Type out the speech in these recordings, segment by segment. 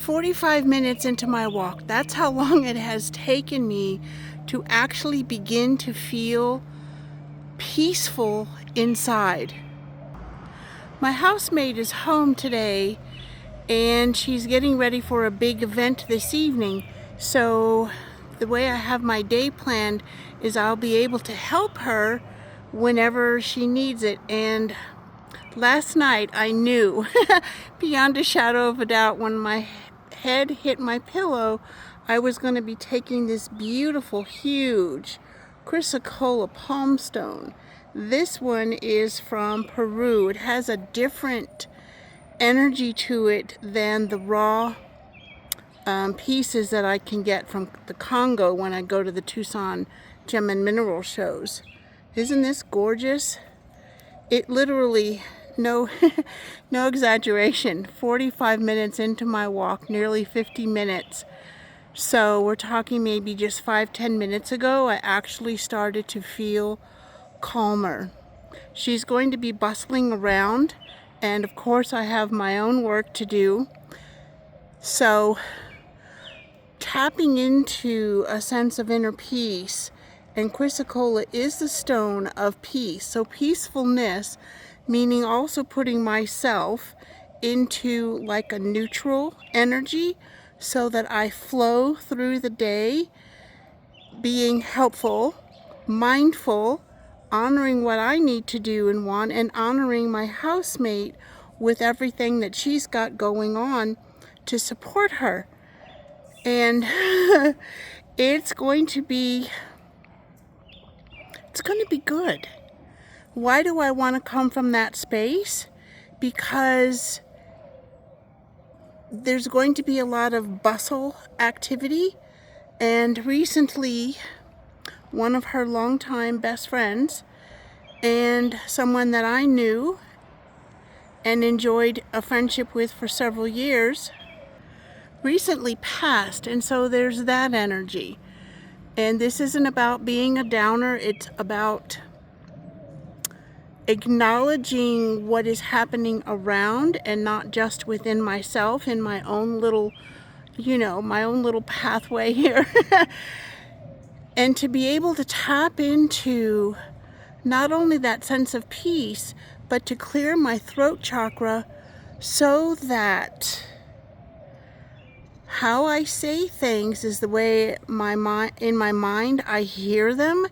45 minutes into my walk, that's how long it has taken me to actually begin to feel peaceful inside. My housemate is home today and she's getting ready for a big event this evening. So the way I have my day planned is I'll be able to help her whenever she needs it. And last night I knew beyond a shadow of a doubt, when my head hit my pillow, I was going to be taking this beautiful, huge Chrysocolla palmstone. This one is from Peru. It has a different energy to it than the raw pieces that I can get from the Congo when I go to the Tucson gem and mineral shows. Isn't this gorgeous? It literally, no exaggeration, 45 minutes into my walk, nearly 50 minutes. So we're talking maybe just 5-10 minutes ago, I actually started to feel calmer. She's going to be bustling around, and of course I have my own work to do. So tapping into a sense of inner peace, and Chrysocolla is the stone of peace. So peacefulness, meaning also putting myself into like a neutral energy so that I flow through the day, being helpful, mindful, honoring what I need to do and want, and honoring my housemate with everything that she's got going on to support her. And it's going to be good. Why do I want to come from that space? Because there's going to be a lot of bustle activity, and recently one of her longtime best friends and someone that I knew and enjoyed a friendship with for several years recently passed, and so there's that energy. And this isn't about being a downer, it's about acknowledging what is happening around and not just within myself, in my own little, my own little pathway here. And to be able to tap into not only that sense of peace, but to clear my throat chakra so that how I say things is the way in my mind I hear them,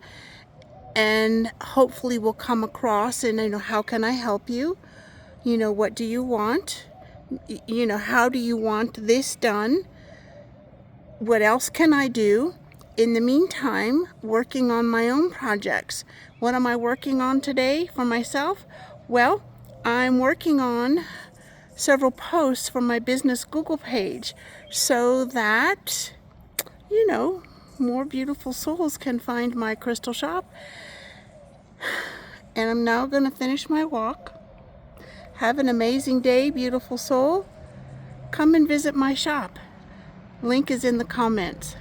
and hopefully will come across. And how can I help you? What do you want? How do you want this done? What else can I do? In the meantime, working on my own projects. What am I working on today for myself? Well, I'm working on several posts for my business Google page so that, more beautiful souls can find my crystal shop. And I'm now going to finish my walk. Have an amazing day, beautiful soul. Come and visit my shop. Link is in the comments.